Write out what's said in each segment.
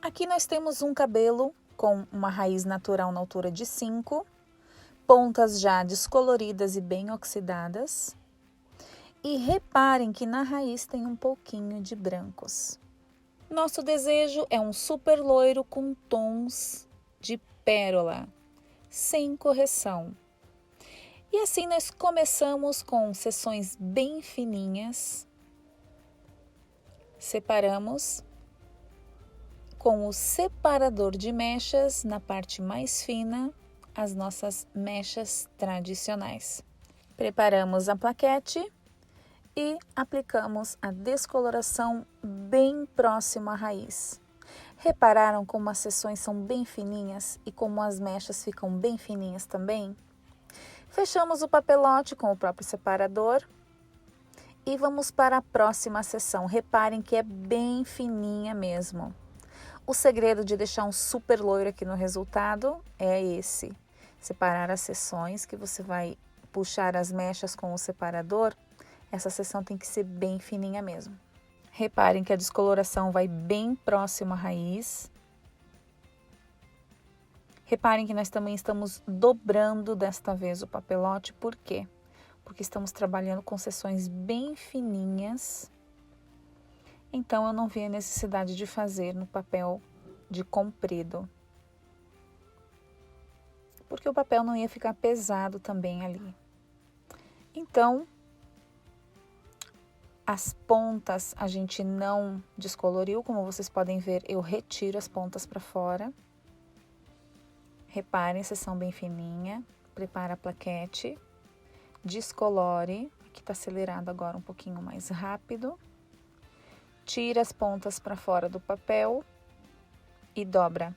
Aqui nós temos um cabelo com uma raiz natural na altura de 5, pontas já descoloridas e bem oxidadas. E reparem que na raiz tem um pouquinho de brancos. Nosso desejo é um super loiro com tons de pérola, sem correção. E assim nós começamos com seções bem fininhas. Separamos com o separador de mechas na parte mais fina as nossas mechas tradicionais. Preparamos a plaquete e aplicamos a descoloração bem próximo à raiz. Repararam como as seções são bem fininhas e como as mechas ficam bem fininhas também? Fechamos o papelote com o próprio separador e vamos para a próxima seção. Reparem que é bem fininha mesmo. O segredo de deixar um super loiro aqui no resultado é esse. Separar as seções que você vai puxar as mechas com o separador. Essa seção tem que ser bem fininha mesmo. Reparem que a descoloração vai bem próximo à raiz. Reparem que nós também estamos dobrando desta vez o papelote. Por quê? Porque estamos trabalhando com seções bem fininhas. Então, eu não vi a necessidade de fazer no papel de comprido. Porque o papel não ia ficar pesado também ali. Então, as pontas a gente não descoloriu, como vocês podem ver, eu retiro as pontas para fora. Reparem, seção bem fininha, prepara a plaquete, descolore, aqui está acelerado agora um pouquinho mais rápido. Tira as pontas para fora do papel e dobra.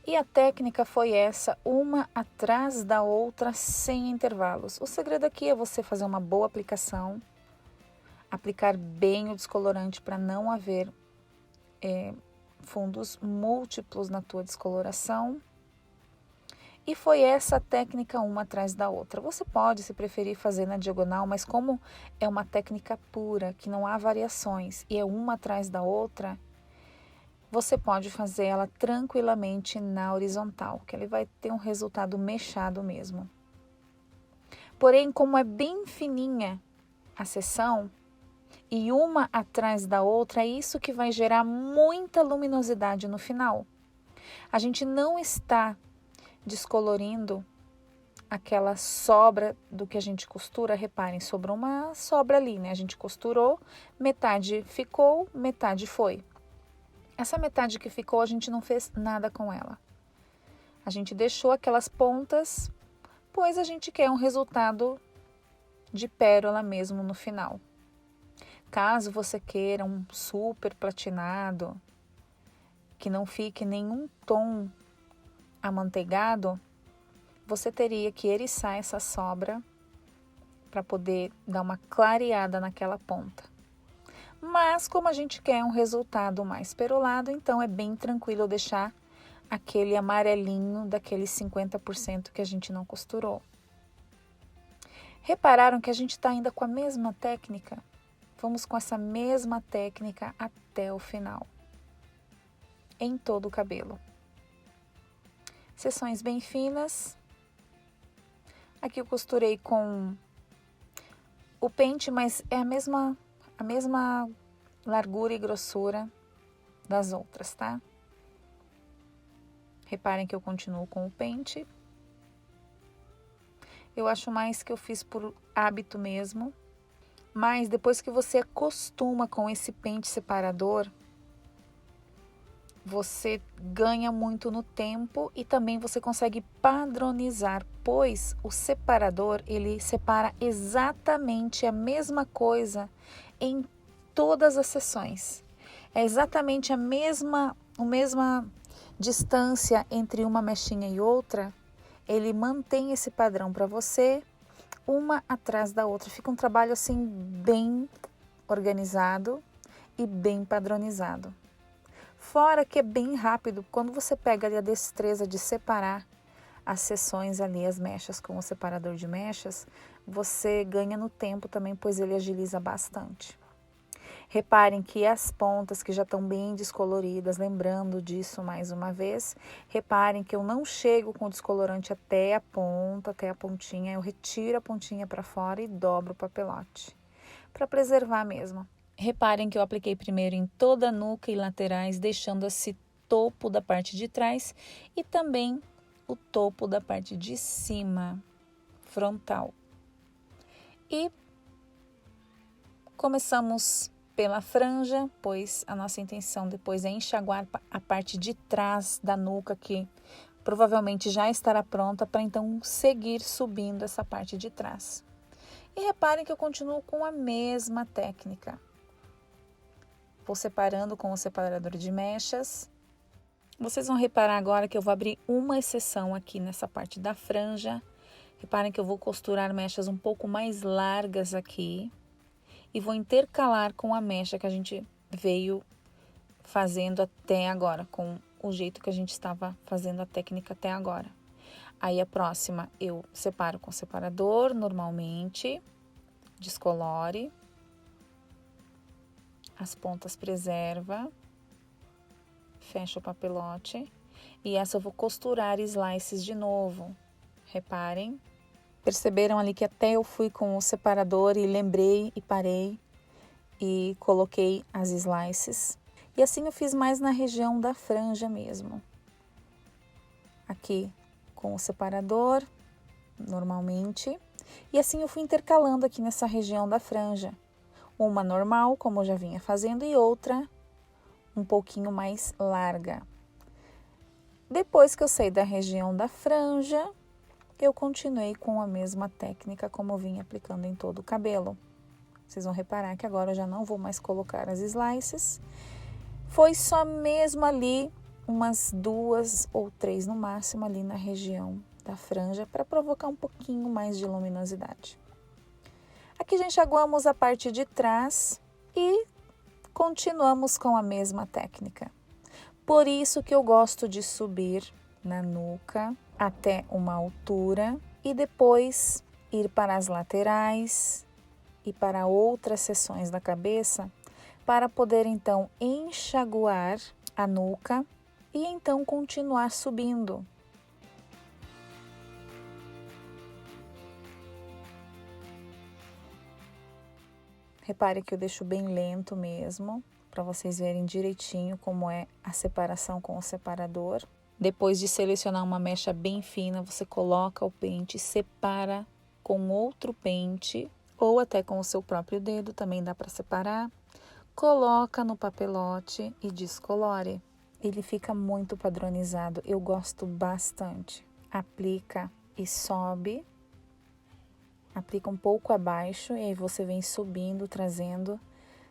E a técnica foi essa, uma atrás da outra, sem intervalos. O segredo aqui é você fazer uma boa aplicação, aplicar bem o descolorante para não haver fundos múltiplos na tua descoloração. E foi essa técnica uma atrás da outra. Você pode, se preferir, fazer na diagonal, mas como é uma técnica pura, que não há variações e é uma atrás da outra, você pode fazer ela tranquilamente na horizontal, que ele vai ter um resultado mechado mesmo. Porém, como é bem fininha a seção e uma atrás da outra, é isso que vai gerar muita luminosidade no final. A gente não está descolorindo aquela sobra do que a gente costura. Reparem, sobrou uma sobra ali, né? A gente costurou, metade ficou, metade foi. Essa metade que ficou, a gente não fez nada com ela. A gente deixou aquelas pontas, pois a gente quer um resultado de pérola mesmo no final. Caso você queira um super platinado, que não fique nenhum tom amanteigado, você teria que eriçar essa sobra para poder dar uma clareada naquela ponta. Mas como a gente quer um resultado mais perolado, então é bem tranquilo deixar aquele amarelinho daqueles 50% que a gente não costurou. Repararam que a gente está ainda com a mesma técnica? Vamos com essa mesma técnica até o final, em todo o cabelo. Seções bem finas. Aqui eu costurei com o pente, mas é a mesma largura e grossura das outras, tá? Reparem que eu continuo com o pente. Eu acho mais que eu fiz por hábito mesmo, mas depois que você acostuma com esse pente separador, você ganha muito no tempo e também você consegue padronizar, pois o separador, ele separa exatamente a mesma coisa em todas as seções. É exatamente a mesma distância entre uma mechinha e outra, ele mantém esse padrão para você, uma atrás da outra. Fica um trabalho assim bem organizado e bem padronizado. Fora que é bem rápido, quando você pega ali a destreza de separar as seções ali, as mechas com o separador de mechas, você ganha no tempo também, pois ele agiliza bastante. Reparem que as pontas que já estão bem descoloridas, lembrando disso mais uma vez, reparem que eu não chego com o descolorante até a ponta, até a pontinha, eu retiro a pontinha para fora e dobro o papelote, para preservar mesmo. Reparem que eu apliquei primeiro em toda a nuca e laterais, deixando esse topo da parte de trás e também o topo da parte de cima, frontal. E começamos pela franja, pois a nossa intenção depois é enxaguar a parte de trás da nuca, que provavelmente já estará pronta, para então seguir subindo essa parte de trás. E reparem que eu continuo com a mesma técnica. Vou separando com o separador de mechas. Vocês vão reparar agora que eu vou abrir uma exceção aqui nessa parte da franja. Reparem que eu vou costurar mechas um pouco mais largas aqui. E vou intercalar com a mecha que a gente veio fazendo até agora, com o jeito que a gente estava fazendo a técnica até agora. Aí a próxima eu separo com o separador normalmente, descolore, as pontas preserva, fecha o papelote e essa eu vou costurar slices de novo. Reparem. Perceberam ali que até eu fui com o separador e lembrei e parei e coloquei as slices. E assim eu fiz mais na região da franja mesmo. Aqui com o separador, normalmente. E assim eu fui intercalando aqui nessa região da franja. Uma normal, como eu já vinha fazendo, e outra um pouquinho mais larga. Depois que eu saí da região da franja, eu continuei com a mesma técnica como eu vinha aplicando em todo o cabelo. Vocês vão reparar que agora eu já não vou mais colocar as slices. Foi só mesmo ali umas 2 ou 3 no máximo ali na região da franja para provocar um pouquinho mais de luminosidade. Aqui já enxaguamos a parte de trás e continuamos com a mesma técnica. Por isso que eu gosto de subir na nuca até uma altura e depois ir para as laterais e para outras seções da cabeça para poder então enxaguar a nuca e então continuar subindo. Repare que eu deixo bem lento mesmo, para vocês verem direitinho como é a separação com o separador. Depois de selecionar uma mecha bem fina, você coloca o pente e separa com outro pente, ou até com o seu próprio dedo, também dá para separar. Coloca no papelote e descolore. Ele fica muito padronizado, eu gosto bastante. Aplica e sobe. Aplica um pouco abaixo e aí você vem subindo, trazendo,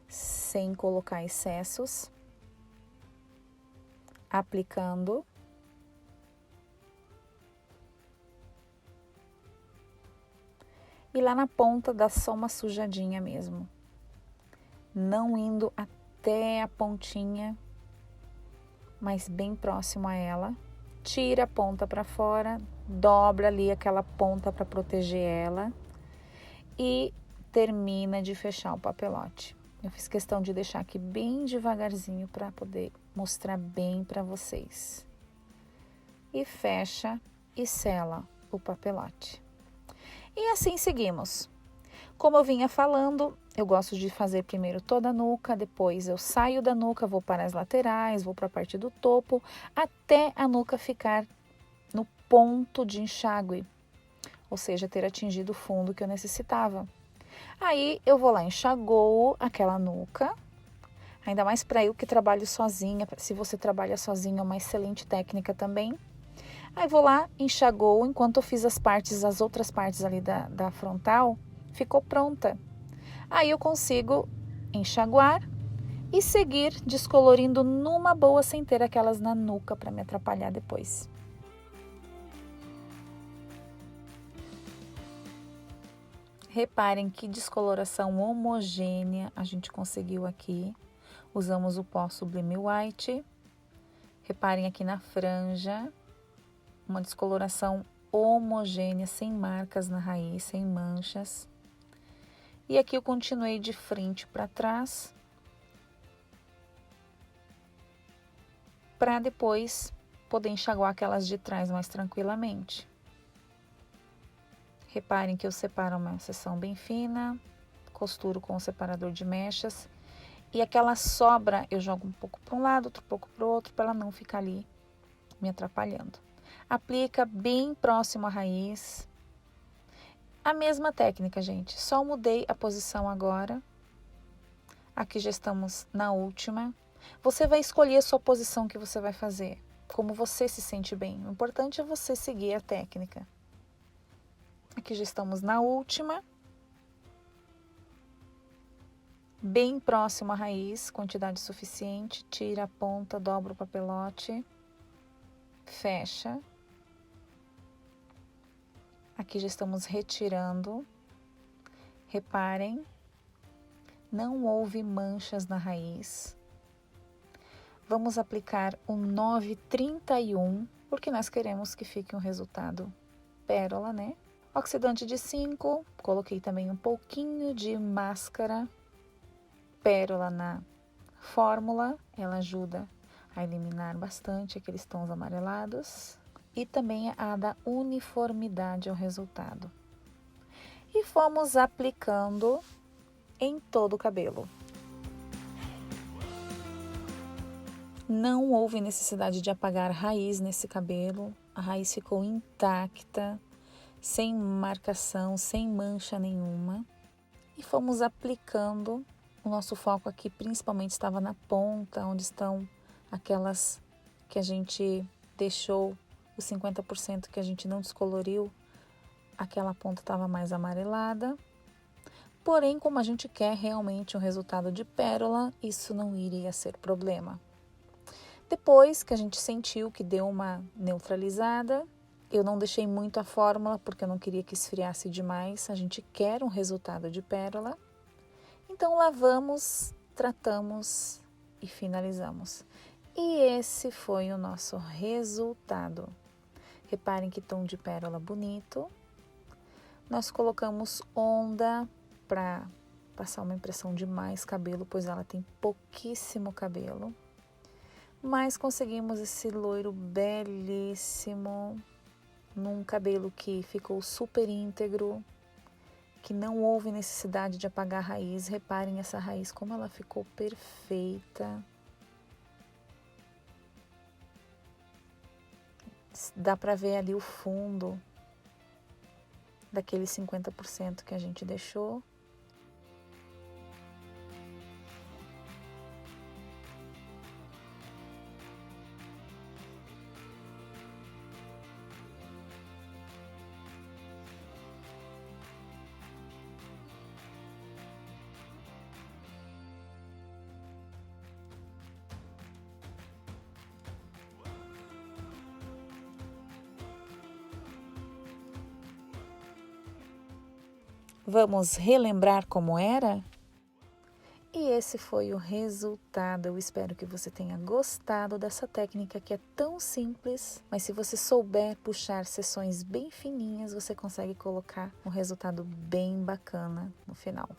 sem colocar excessos. Aplicando. E lá na ponta dá só uma sujadinha mesmo. Não indo até a pontinha, mas bem próximo a ela. Tira a ponta para fora, dobra ali aquela ponta para proteger ela. E termina de fechar o papelote. Eu fiz questão de deixar aqui bem devagarzinho para poder mostrar bem para vocês. E fecha e sela o papelote. E assim seguimos. Como eu vinha falando, eu gosto de fazer primeiro toda a nuca, depois eu saio da nuca, vou para as laterais, vou para a parte do topo, até a nuca ficar no ponto de enxágue, ou seja, ter atingido o fundo que eu necessitava. Aí eu vou lá, enxagoo aquela nuca, ainda mais para eu que trabalho sozinha. Se você trabalha sozinha, é uma excelente técnica também. Aí vou lá, enxagoo, enquanto eu fiz as outras partes ali da frontal, ficou pronta. Aí eu consigo enxaguar e seguir descolorindo numa boa, sem ter aquelas na nuca para me atrapalhar depois. Reparem que descoloração homogênea a gente conseguiu aqui. Usamos o pó Sublime White. Reparem aqui na franja, uma descoloração homogênea, sem marcas na raiz, sem manchas. E aqui eu continuei de frente para trás, para depois poder enxaguar aquelas de trás mais tranquilamente. Reparem que eu separo uma seção bem fina, costuro com o separador de mechas e aquela sobra eu jogo um pouco para um lado, outro pouco para o outro, para ela não ficar ali me atrapalhando. Aplica bem próximo à raiz. A mesma técnica, gente, só mudei a posição agora. Aqui já estamos na última. Você vai escolher a sua posição que você vai fazer, como você se sente bem. O importante é você seguir a técnica. Aqui já estamos na última. Bem próximo à raiz, quantidade suficiente. Tira a ponta, dobra o papelote. Fecha. Aqui já estamos retirando. Reparem, não houve manchas na raiz. Vamos aplicar o 931, porque nós queremos que fique um resultado pérola, né? Oxidante de 5, coloquei também um pouquinho de máscara pérola na fórmula, ela ajuda a eliminar bastante aqueles tons amarelados e também a dar uniformidade ao resultado. E fomos aplicando em todo o cabelo. Não houve necessidade de apagar raiz nesse cabelo, a raiz ficou intacta, sem marcação, sem mancha nenhuma. E fomos aplicando, o nosso foco aqui principalmente estava na ponta, onde estão aquelas que a gente deixou, os 50% que a gente não descoloriu, aquela ponta estava mais amarelada. Porém, como a gente quer realmente um resultado de pérola, isso não iria ser problema. Depois que a gente sentiu que deu uma neutralizada, eu não deixei muito a fórmula porque eu não queria que esfriasse demais. A gente quer um resultado de pérola. Então, lavamos, tratamos e finalizamos. E esse foi o nosso resultado. Reparem que tom de pérola bonito. Nós colocamos onda para passar uma impressão de mais cabelo, pois ela tem pouquíssimo cabelo. Mas conseguimos esse loiro belíssimo, num cabelo que ficou super íntegro, que não houve necessidade de apagar a raiz. Reparem essa raiz, como ela ficou perfeita. Dá para ver ali o fundo daqueles 50% que a gente deixou. Vamos relembrar como era? E esse foi o resultado. Eu espero que você tenha gostado dessa técnica que é tão simples, mas se você souber puxar seções bem fininhas, você consegue colocar um resultado bem bacana no final.